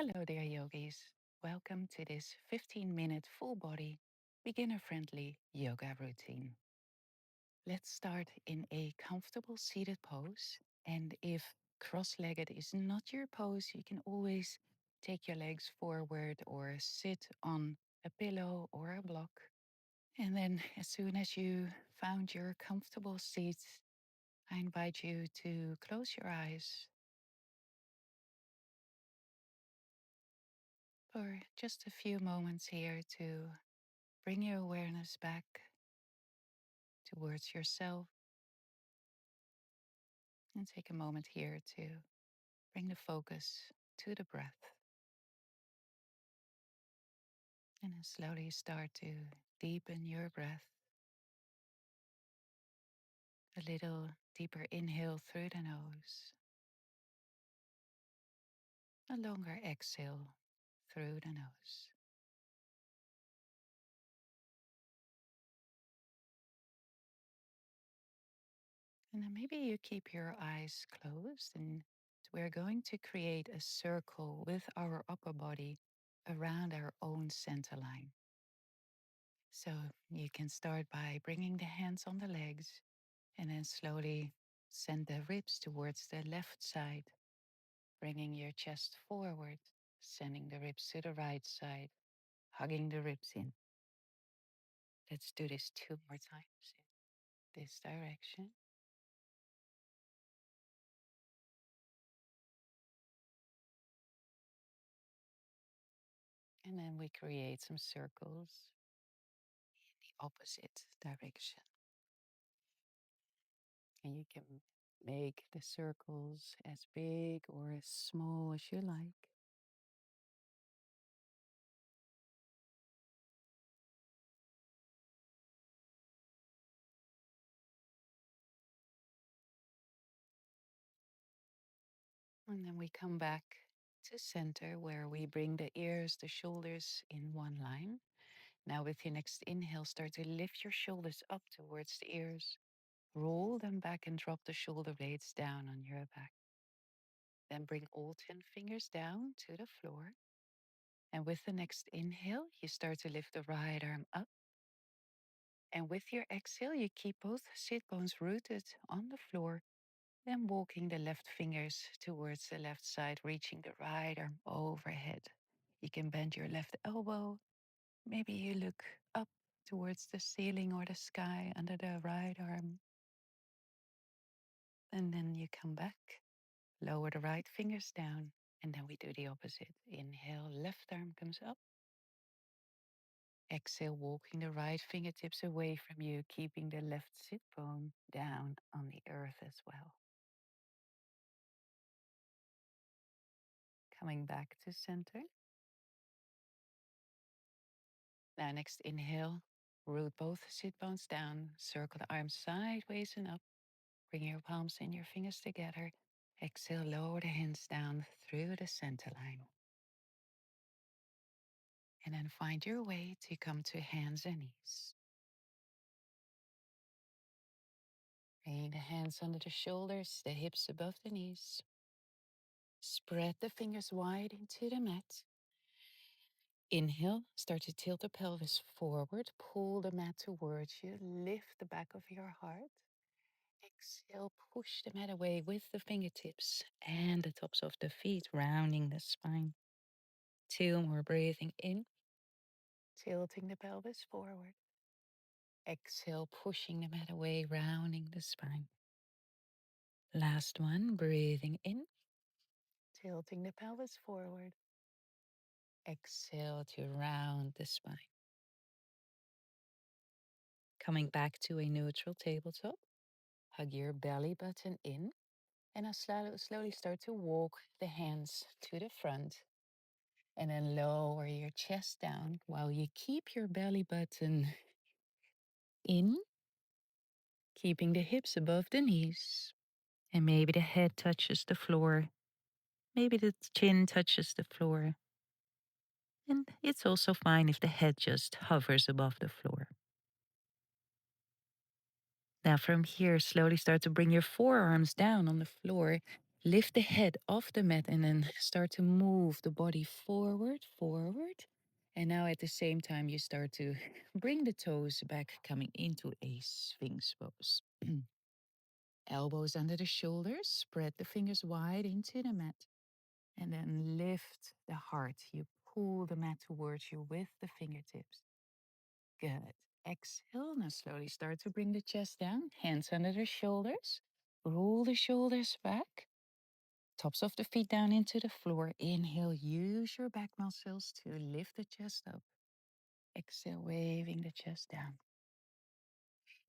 Hello there, yogis. Welcome to this 15-minute full body, beginner friendly yoga routine. Let's start in a comfortable seated pose. And if cross legged is not your pose, you can always take your legs forward or sit on a pillow or a block. And then, as soon as you found your comfortable seat, I invite you to close your eyes for just a few moments here to bring your awareness back towards yourself and take a moment here to bring the focus to the breath. And then slowly start to deepen your breath. A little deeper inhale through the nose, a longer exhale through the nose. And then maybe you keep your eyes closed, and we're going to create a circle with our upper body around our own center line. So you can start by bringing the hands on the legs and then slowly send the ribs towards the left side, bringing your chest forward, sending the ribs to the right side, hugging the ribs in. Let's do this two more times in this direction. And then we create some circles in the opposite direction. And you can make the circles as big or as small as you like. And then we come back to center where we bring the ears, the shoulders in one line. Now, with your next inhale, start to lift your shoulders up towards the ears. Roll them back and drop the shoulder blades down on your back. Then bring all 10 fingers down to the floor. And with the next inhale, you start to lift the right arm up. And with your exhale, you keep both sit bones rooted on the floor. Then walking the left fingers towards the left side, reaching the right arm overhead. You can bend your left elbow. Maybe you look up towards the ceiling or the sky under the right arm. And then you come back, lower the right fingers down. And then we do the opposite. Inhale, left arm comes up. Exhale, walking the right fingertips away from you, keeping the left sit bone down on the earth as well. Coming back to center. Now, next inhale, root both sit bones down, circle the arms sideways and up. Bring your palms and your fingers together. Exhale, lower the hands down through the center line. And then find your way to come to hands and knees. Bring the hands under the shoulders, the hips above the knees. Spread the fingers wide into the mat. Inhale, start to tilt the pelvis forward. Pull the mat towards you. Lift the back of your heart. Exhale, push the mat away with the fingertips and the tops of the feet, rounding the spine. Two more breathing in, tilting the pelvis forward. Exhale, pushing the mat away, rounding the spine. Last one, breathing in, tilting the pelvis forward. Exhale to round the spine. Coming back to a neutral tabletop, hug your belly button in, and now slowly start to walk the hands to the front. And then lower your chest down while you keep your belly button in, keeping the hips above the knees. And maybe the head touches the floor. Maybe the chin touches the floor. And it's also fine if the head just hovers above the floor. Now from here, slowly start to bring your forearms down on the floor Lift the head off the mat and then start to move the body forward, forward. And now at the same time, you start to bring the toes back, coming into a Sphinx pose. Elbows under the shoulders, spread the fingers wide into the mat. And then lift the heart. You pull the mat towards you with the fingertips. Good. Exhale. Now slowly start to bring the chest down. Hands under the shoulders. Roll the shoulders back. Tops of the feet down into the floor. Inhale. Use your back muscles to lift the chest up. Exhale. Waving the chest down.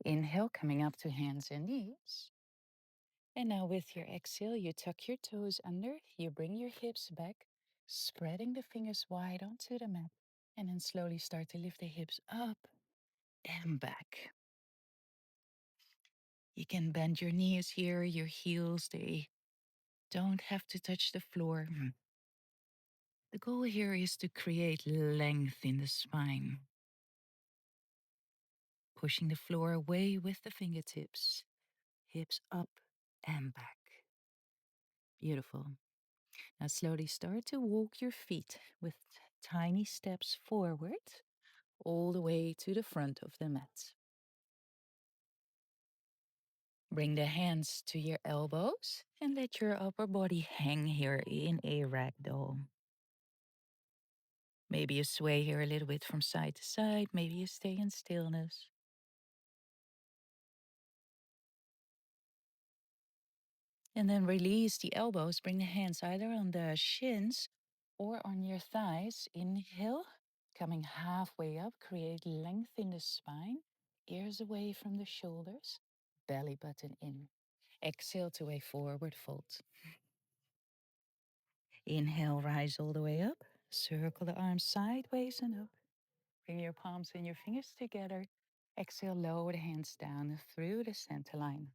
Inhale. Coming up to hands and knees. And now with your exhale, you tuck your toes under. You bring your hips back. Spreading the fingers wide onto the mat. And then slowly start to lift the hips up and back. You can bend your knees here, your heels, they don't have to touch the floor. The goal here is to create length in the spine. Pushing the floor away with the fingertips, hips up and back. Beautiful. Now slowly start to walk your feet with tiny steps forward, all the way to the front of the mat. Bring the hands to your elbows and let your upper body hang here in a ragdoll. Maybe you sway here a little bit from side to side. Maybe you stay in stillness. And then release the elbows. Bring the hands either on the shins or on your thighs. Inhale, coming halfway up. Create length in the spine. Ears away from the shoulders. Belly button in. Exhale to a forward fold. Inhale, rise all the way up. Circle the arms sideways and up. Bring your palms and your fingers together. Exhale, lower the hands down through the center line.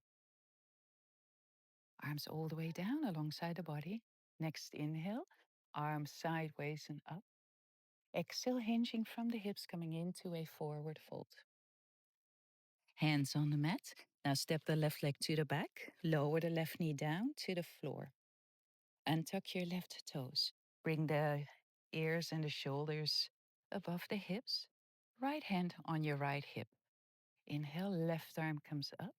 Arms all the way down alongside the body. Next inhale, arms sideways and up. Exhale, hinging from the hips, coming into a forward fold. Hands on the mat. Now step the left leg to the back. Lower the left knee down to the floor. Untuck your left toes. Bring the ears and the shoulders above the hips. Right hand on your right hip. Inhale, left arm comes up.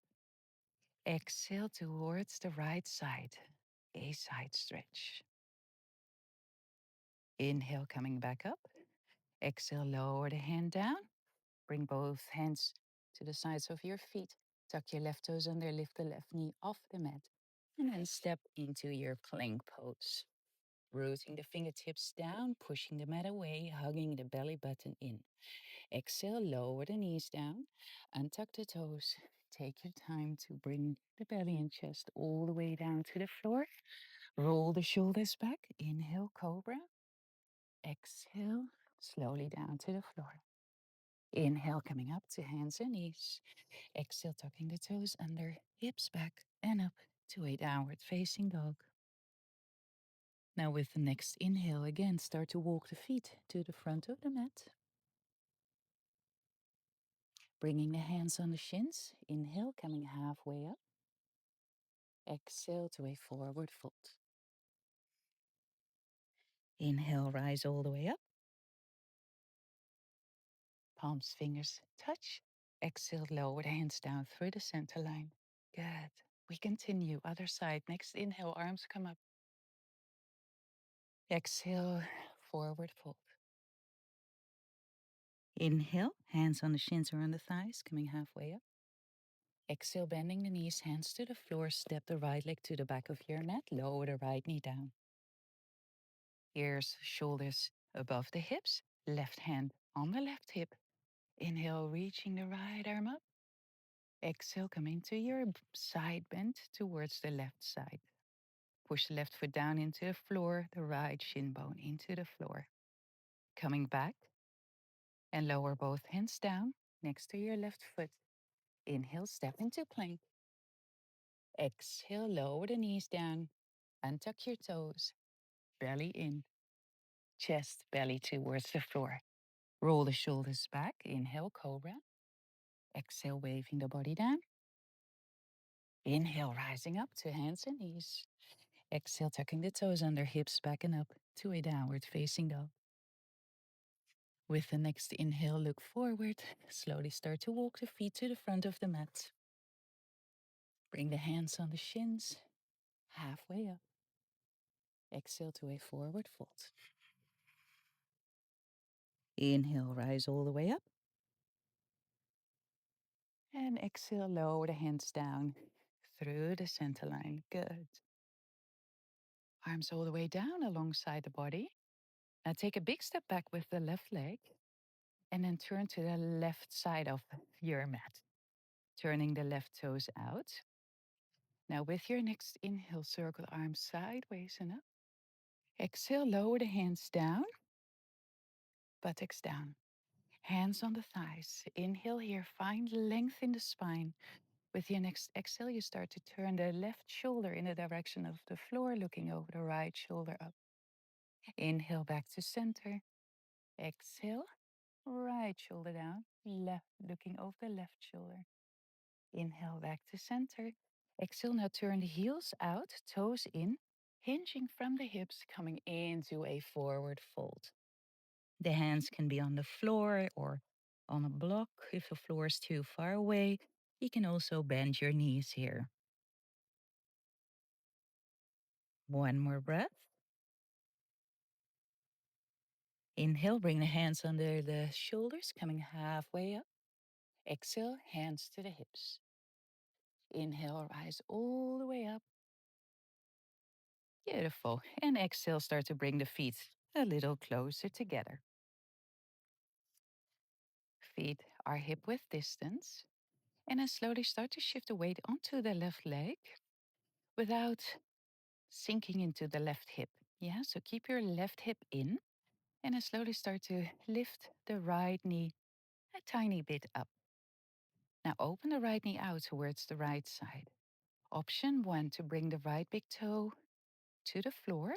Exhale towards the right side, a side stretch. Inhale, coming back up. Exhale, lower the hand down. Bring both hands to the sides of your feet. Tuck your left toes under, lift the left knee off the mat. And then step into your plank pose. Rooting the fingertips down, pushing the mat away, hugging the belly button in. Exhale, lower the knees down, untuck the toes. Take your time to bring the belly and chest all the way down to the floor. Roll the shoulders back. Inhale, cobra. Exhale, slowly down to the floor. Inhale, coming up to hands and knees. Exhale, tucking the toes under, hips back and up to a downward facing dog. Now with the next inhale, again, start to walk the feet to the front of the mat. Bringing the hands on the shins. Inhale, coming halfway up. Exhale to a forward fold. Inhale, rise all the way up. Palms, fingers touch. Exhale, lower the hands down through the center line. Good. We continue. Other side. Next inhale, arms come up. Exhale, forward fold. Inhale, hands on the shins or on the thighs, coming halfway up. Exhale, bending the knees, hands to the floor. Step the right leg to the back of your mat. Lower the right knee down. Ears, shoulders above the hips. Left hand on the left hip. Inhale, reaching the right arm up. Exhale, come into your side bend towards the left side. Push the left foot down into the floor, the right shin bone into the floor. Coming back and lower both hands down next to your left foot. Inhale, step into plank. Exhale, lower the knees down. Untuck your toes. Belly in. Chest, belly towards the floor. Roll the shoulders back. Inhale, cobra. Exhale, waving the body down. Inhale, rising up to hands and knees. Exhale, tucking the toes under hips back and up to a downward facing dog. With the next inhale, look forward. Slowly start to walk the feet to the front of the mat. Bring the hands on the shins, halfway up. Exhale to a forward fold. Inhale, rise all the way up. And exhale, lower the hands down through the center line. Good. Arms all the way down alongside the body. Now take a big step back with the left leg and then turn to the left side of your mat, turning the left toes out. Now with your next inhale, circle the arms sideways and up. Exhale, lower the hands down, buttocks down. Hands on the thighs. Inhale here, find length in the spine. With your next exhale, you start to turn the left shoulder in the direction of the floor, looking over the right shoulder up. Inhale back to center. Exhale, right shoulder down, left, looking over the left shoulder. Inhale back to center. Exhale, now turn the heels out, toes in, hinging from the hips, coming into a forward fold. The hands can be on the floor or on a block. If the floor is too far away, you can also bend your knees here. One more breath. Inhale, bring the hands under the shoulders, coming halfway up. Exhale, hands to the hips. Inhale, rise all the way up. Beautiful. And exhale, start to bring the feet a little closer together. Feet are hip width distance. And then slowly start to shift the weight onto the left leg without sinking into the left hip. Yeah, so keep your left hip in and then slowly start to lift the right knee a tiny bit up. Now open the right knee out towards the right side. Option 1 to bring the right big toe to the floor.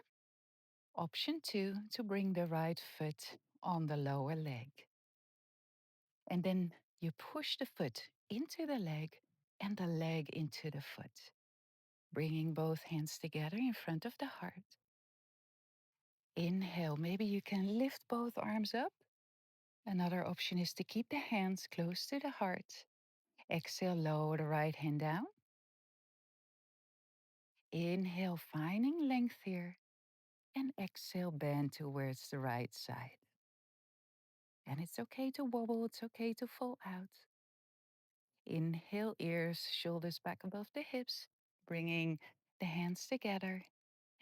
Option 2 to bring the right foot on the lower leg. And then you push the foot into the leg and the leg into the foot. Bringing both hands together in front of the heart. Inhale, maybe you can lift both arms up. Another option is to keep the hands close to the heart. Exhale, lower the right hand down. Inhale, finding length here. And exhale, bend towards the right side. And it's okay to wobble, it's okay to fall out. Inhale, ears, shoulders back above the hips, bringing the hands together.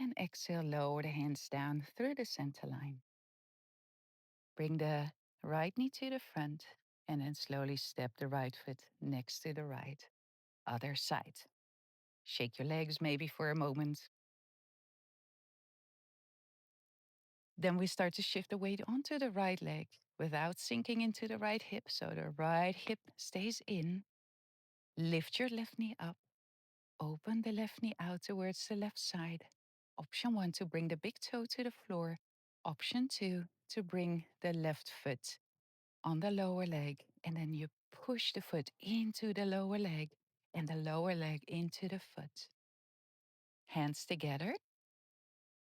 And exhale, lower the hands down through the center line. Bring the right knee to the front and then slowly step the right foot next to the right. Other side. Shake your legs maybe for a moment. Then we start to shift the weight onto the right leg without sinking into the right hip. So the right hip stays in. Lift your left knee up. Open the left knee out towards the left side. Option 1 to bring the big toe to the floor. Option 2 to bring the left foot on the lower leg. And then you push the foot into the lower leg and the lower leg into the foot. Hands together.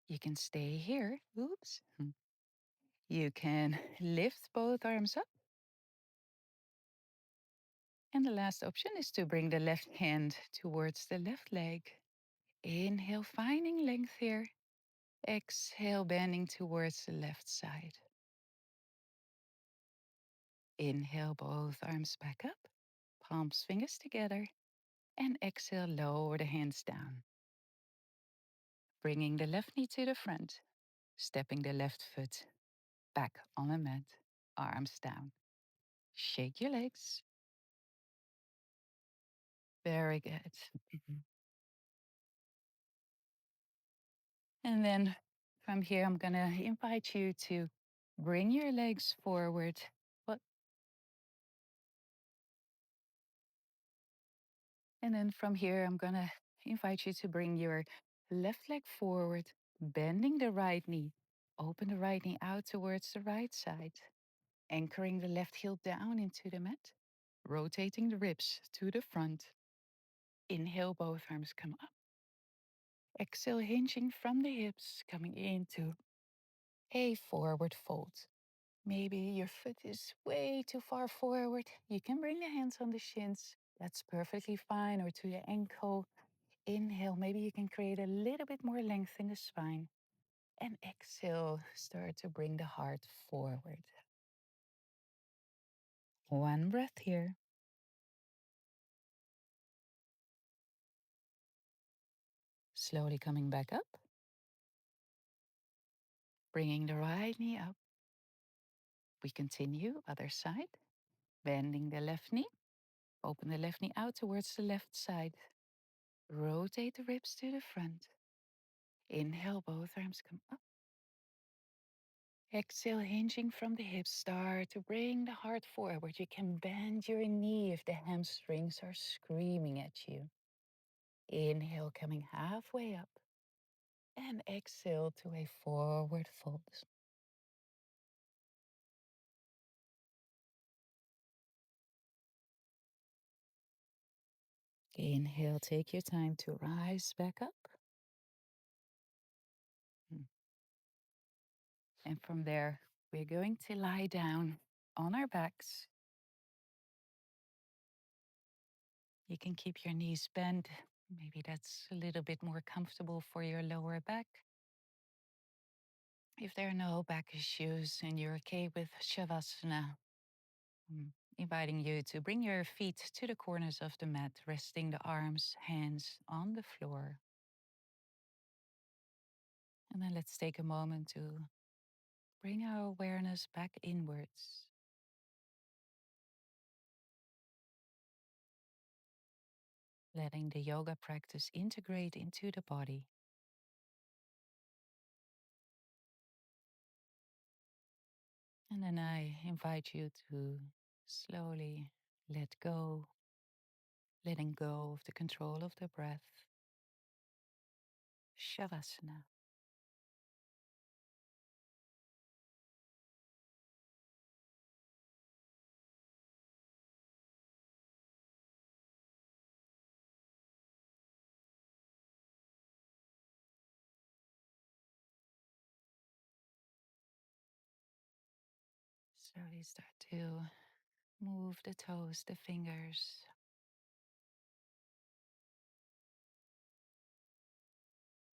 You can stay here. Oops. You can lift both arms up. And the last option is to bring the left hand towards the left leg. Inhale, finding length here. Exhale, bending towards the left side. Inhale, both arms back up. Palms, fingers together. And exhale, lower the hands down. Bringing the left knee to the front. Stepping the left foot back on the mat. Arms down. Shake your legs. Very good. Mhm. And then from here, I'm going to invite you to bring your legs forward. What? And then from here, I'm going to invite you to bring your left leg forward, bending the right knee. Open the right knee out towards the right side, anchoring the left heel down into the mat, rotating the ribs to the front. Inhale, both arms come up. Exhale, hinging from the hips, coming into a forward fold. Maybe your foot is way too far forward. You can bring the hands on the shins. That's perfectly fine, or to your ankle. Inhale, maybe you can create a little bit more length in the spine. And exhale, start to bring the heart forward. One breath here. Slowly coming back up. Bringing the right knee up. We continue, other side. Bending the left knee. Open the left knee out towards the left side. Rotate the ribs to the front. Inhale, both arms come up. Exhale, hinging from the hips. Start to bring the heart forward. You can bend your knee if the hamstrings are screaming at you. Inhale, coming halfway up. And exhale to a forward fold. Inhale, take your time to rise back up. Mm. And from there, we're going to lie down on our backs. You can keep your knees bent. Maybe that's a little bit more comfortable for your lower back. If there are no back issues and you're okay with Shavasana, I'm inviting you to bring your feet to the corners of the mat, resting the arms, hands on the floor. And then let's take a moment to bring our awareness back inwards. Letting the yoga practice integrate into the body. And then I invite you to slowly let go, letting go of the control of the breath. Shavasana. Slowly start to move the toes, the fingers.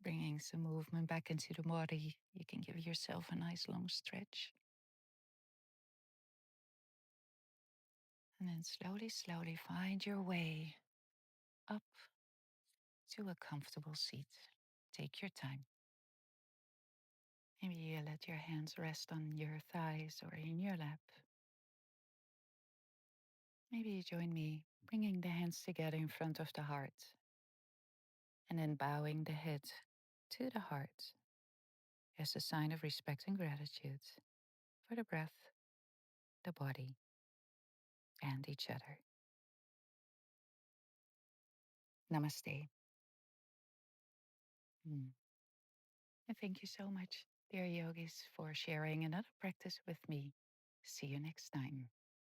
Bringing some movement back into the body. You can give yourself a nice long stretch. And then slowly, slowly find your way up to a comfortable seat. Take your time. Maybe you let your hands rest on your thighs or in your lap. Maybe you join me, bringing the hands together in front of the heart. And then bowing the head to the heart as a sign of respect and gratitude for the breath, the body, and each other. Namaste. Mm. And thank you so much, dear yogis, for sharing another practice with me. See you next time.